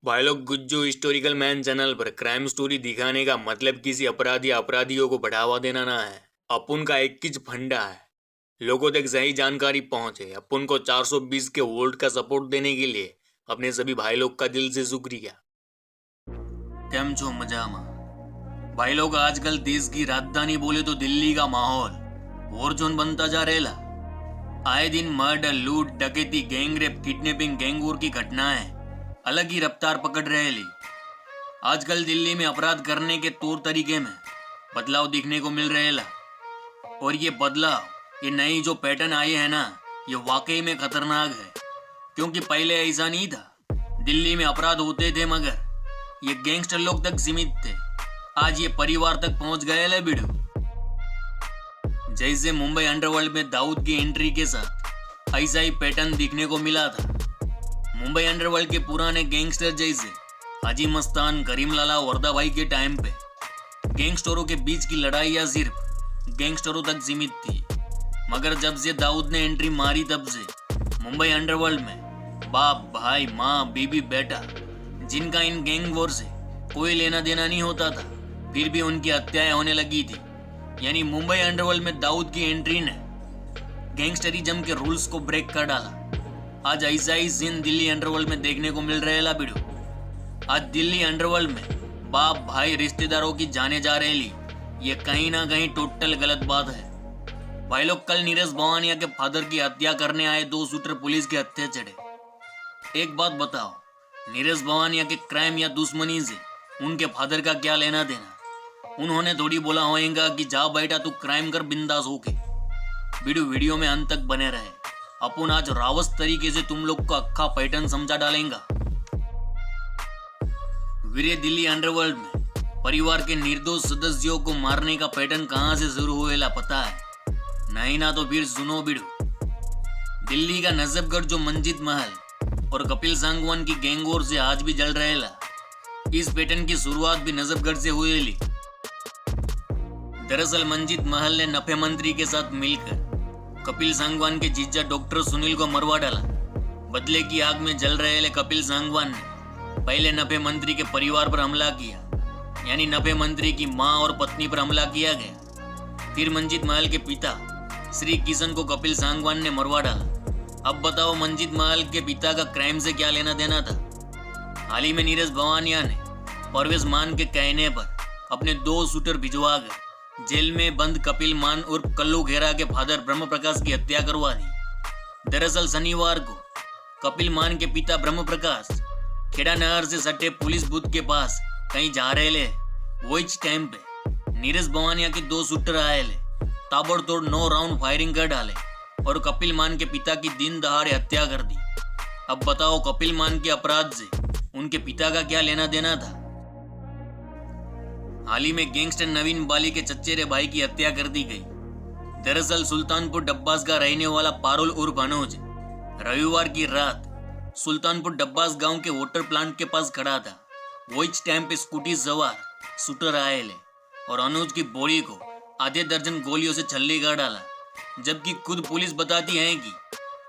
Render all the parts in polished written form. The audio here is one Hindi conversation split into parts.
भाई लोग गुज्जू हिस्टोरिकल मैन चैनल पर क्राइम स्टोरी दिखाने का मतलब किसी अपराधी या अपराधियों को बढ़ावा देना ना है। अपुन का एक किच फंडा है, लोगों तक सही जानकारी पहुंचे। अपुन को 420 के वोल्ट का सपोर्ट देने के लिए अपने सभी भाई लोग का दिल से शुक्रिया। केम छो मजामा भाई लोग, आजकल देश की राजधानी बोले तो दिल्ली का माहौल वॉर जोन बनता जा रहेला। आए दिन मर्डर, लूट, डकैती, गैंगरेप, किडनैपिंग, गैंगवॉर की घटनाएं अलग ही रफ्तार पकड़ रहेली। आजकल दिल्ली में अपराध करने के तौर तरीके में बदलाव दिखने को मिल रहेला। और ये बदलाव, ये नई जो पैटर्न आए हैं ना, ये वाकई में खतरनाक है। क्योंकि पहले ऐसा नहीं था। दिल्ली में अपराध होते थे मगर ये गैंगस्टर लोग तक सीमित थे। आज ये परिवार तक पहुंच गए ले बिडू। जैसे मुंबई अंडरवर्ल्ड में दाऊद की एंट्री के साथ ऐसा ही पैटर्न दिखने को मिला था। मुंबई अंडरवर्ल्ड के पुराने गैंगस्टर जैसे हाजी मस्तान, करीम लाला, वर्दा भाई के टाइम पे गैंगस्टरों के बीच की लड़ाइयाँ सिर्फ गैंगस्टरों तक सीमित थी। मगर जब से दाऊद ने एंट्री मारी तब से मुंबई अंडरवर्ल्ड में बाप, भाई, माँ, बीबी, बेटा, जिनका इन गैंग वॉर से कोई लेना देना नहीं होता था, फिर भी उनकी हत्याएं होने लगी थी। यानी मुंबई अंडरवर्ल्ड में दाऊद की एंट्री ने गैंगस्टरिज्म के रूल्स को ब्रेक कर डाला। आज ऐसा ही सीन दिल्ली अंडरवर्ल्ड में देखने को मिल रहे ला बिडू। आज दिल्ली अंडरवर्ल्ड में बाप, भाई, रिश्तेदारों की जाने जा रही, ये कहीं ना कहीं टोटल गलत बात है। भाई लोग, कल नीरज भवानिया के फादर की हत्या करने आए 2 शूटर पुलिस के हत्थे चढ़े। एक बात बताओ, नीरज भवानिया के क्राइम या दुश्मनी से उनके फादर का क्या लेना देना? उन्होंने थोड़ी बोला होएगा कि जा बेटा तू क्राइम कर बिंदास होके। वीडियो में अंत तक बने रहे। अपन आज रावस तरीके से तुम लोग को अक्खा पैटर्न समझा डालेंगा। वीरे, दिल्ली अंडरवर्ल्ड में परिवार के निर्दोष सदस्यों को मारने का पैटर्न कहां से शुरू हुएला पता है? नहीं ना तो फिर सुनो बिडू। दिल्ली का नजफगढ़ जो मंजित महल और कपिल सांगवान की गैंग वॉर से आज भी जल रहेला। इस पैटर्न की शुरुआत भी नजफगढ़ से हुई। दरअसल मंजित महल ने नफे मंत्री के साथ मिलकर कपिल सांगवान के जीजा डॉक्टर सुनील को मरवा डाला। बदले की आग में जल रहे कपिल सांगवान ने पहले नफे मंत्री के परिवार पर हमला किया, यानी नफे मंत्री की मां और पत्नी पर हमला किया गया। फिर मंजित महल के पिता श्री किशन को कपिल सांगवान ने मरवा डाला। अब बताओ मंजित महल के पिता का क्राइम से क्या लेना देना था? हाल ही में नीरज भवानिया ने परवेज मान के कहने पर अपने 2 शूटर भिजवा कर जेल में बंद कपिल मान उर्फ कल्लू घेरा के फादर ब्रह्म प्रकाश की हत्या करवा दी। दरअसल शनिवार को कपिल मान के पिता ब्रह्म प्रकाश खेड़ा नहर से सटे पुलिस बूथ के पास कहीं जा रहे ले। वही टाइम पे नीरज भवानिया के 2 शूटर आए ले, ताबड़तोड़ 9 राउंड फायरिंग कर डाले और कपिल मान के पिता की दिन दहाड़े हत्या कर दी। अब बताओ कपिल मान के अपराध से उनके पिता का क्या लेना देना था? हाल ही में गैंगस्टर नवीन बाली के चचेरे भाई की हत्या कर दी गई। दरअसल सुल्तानपुर डब्बास का रहने वाला पारुल उर्फ अनुज रविवार की रात सुल्तानपुर डब्बास गांव के वाटर प्लांट के पास खड़ा था। वही टाइम पे स्कूटी सवार शूटर आए ले और अनुज की बॉडी को आधे दर्जन गोलियों से छल्ले कर डाला। जबकि खुद पुलिस बताती है कि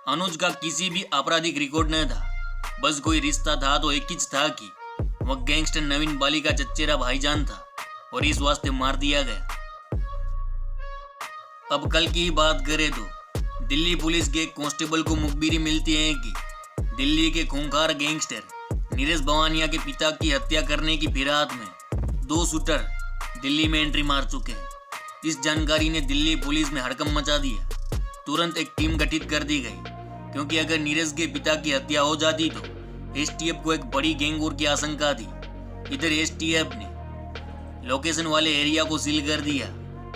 अनुज का किसी भी आपराधिक रिकॉर्ड न था, बस कोई रिश्ता था तो एक ही था कि वह गैंगस्टर नवीन बाली का चचेरा भाईजान था और इस वास्ते मार दिया गया। अब कल की बात करें तो दिल्ली पुलिस के एक कांस्टेबल को मुखबिरी मिलती है कि दिल्ली के खूंखार गैंगस्टर नीरज भवानिया के पिता की हत्या करने की फिराक में 2 शूटर दिल्ली में एंट्री मार चुके हैं। इस जानकारी ने दिल्ली पुलिस में हड़कंप मचा दिया। तुरंत एक टीम गठित कर दी गई, क्योंकि अगर नीरज के पिता की हत्या हो जाती तो एसटीएफ को एक बड़ी गैंग वॉर की आशंका थी। इधर एसटीएफ ने लोकेशन वाले एरिया को सील कर दिया।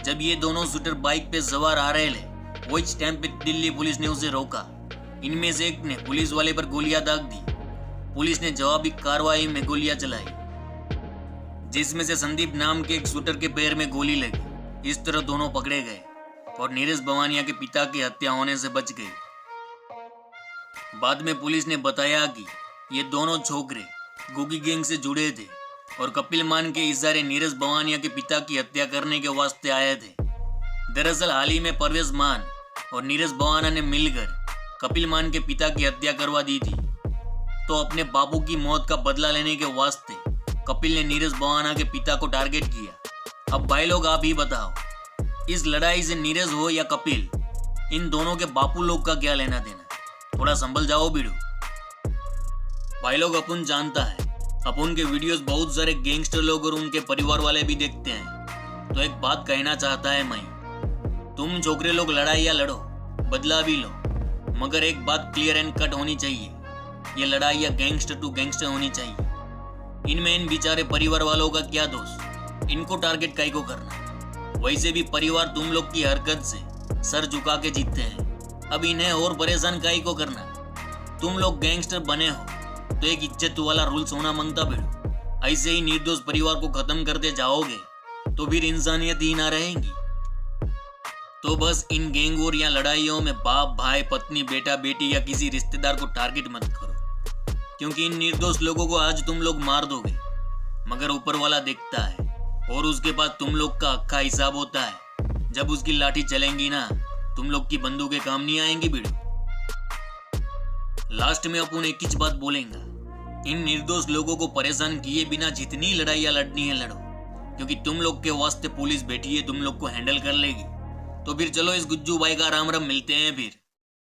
जब ये दोनों शूटर बाइक पे सवार आ रहे थे, वही टाइम पे दिल्ली पुलिस ने उसे रोका। इनमें से एक ने पुलिस वाले पर गोलियां दाग दी। पुलिस ने जवाबी कार्रवाई में गोलियां चलाई, जिसमें से संदीप नाम के एक शूटर के पैर में गोली लगी। इस तरह दोनों पकड़े गए और नीरज भवानिया के पिता की हत्या होने से बच गई। बाद में पुलिस ने बताया कि ये दोनों छोकरे गुगी गैंग से जुड़े थे और कपिल मान के इशारे नीरज भवानिया के पिता की हत्या करने के वास्ते आए थे। दरअसल हाल ही में परवेज मान और नीरज भवानिया ने मिलकर कपिल मान के पिता की हत्या करवा दी थी। तो अपने बापू की मौत का बदला लेने के वास्ते कपिल ने नीरज बवाना के पिता को टारगेट किया। अब भाई लोग आप ही बताओ, इस लड़ाई से नीरज हो या कपिल, इन दोनों के बापू लोग का क्या लेना देना? थोड़ा संभल जाओ बीड़ू। भाई लोग अपन जानता है, अपन के वीडियोस बहुत सारे गैंगस्टर लोग और उनके परिवार वाले भी देखते हैं। तो एक बात कहना चाहता है मैं, तुम छोकरे लोग लड़ाई या लड़ो, बदला भी लो, मगर एक बात क्लियर एंड कट होनी चाहिए, ये लड़ाई या गैंगस्टर टू गैंगस्टर होनी चाहिए। इनमें इन बेचारे परिवार वालों का क्या दोष? इनको टारगेट काहे को करना? वैसे भी परिवार तुम लोग की हरकत से सर झुका के जीतते हैं, अब इन्हें और परेशान काहे को करना? तुम लोग गैंगस्टर बने हो तो एक इज्जत वाला रूल्स होना मांगता बेड़ो। ऐसे ही निर्दोष परिवार को खत्म करते जाओगे तो फिर इंसानियत ही ना रहेगी। तो बस इन गैंग वॉर या लड़ाइयों में बाप भाई पत्नी बेटा बेटी या किसी रिश्तेदार को टारगेट मत करो, क्योंकि इन निर्दोष लोगों को आज तुम लोग मार दोगे, मगर ऊपर वाला देखता है और उसके पास तुम लोग का अक्का हिसाब होता है। जब उसकी लाठी चलेंगी ना, तुम लोग की बंदूकें काम नहीं आएंगी बीड़ू। लास्ट में अपन एक ही बात बोलेंगे, इन निर्दोष लोगों को परेशान किए बिना जितनी लड़ाइयाँ लड़नी है लड़ो, क्योंकि तुम लोग के वास्ते पुलिस बैठी है, तुम लोग को हैंडल कर लेगी। तो फिर चलो इस गुज्जू भाई का राम राम, मिलते हैं फिर।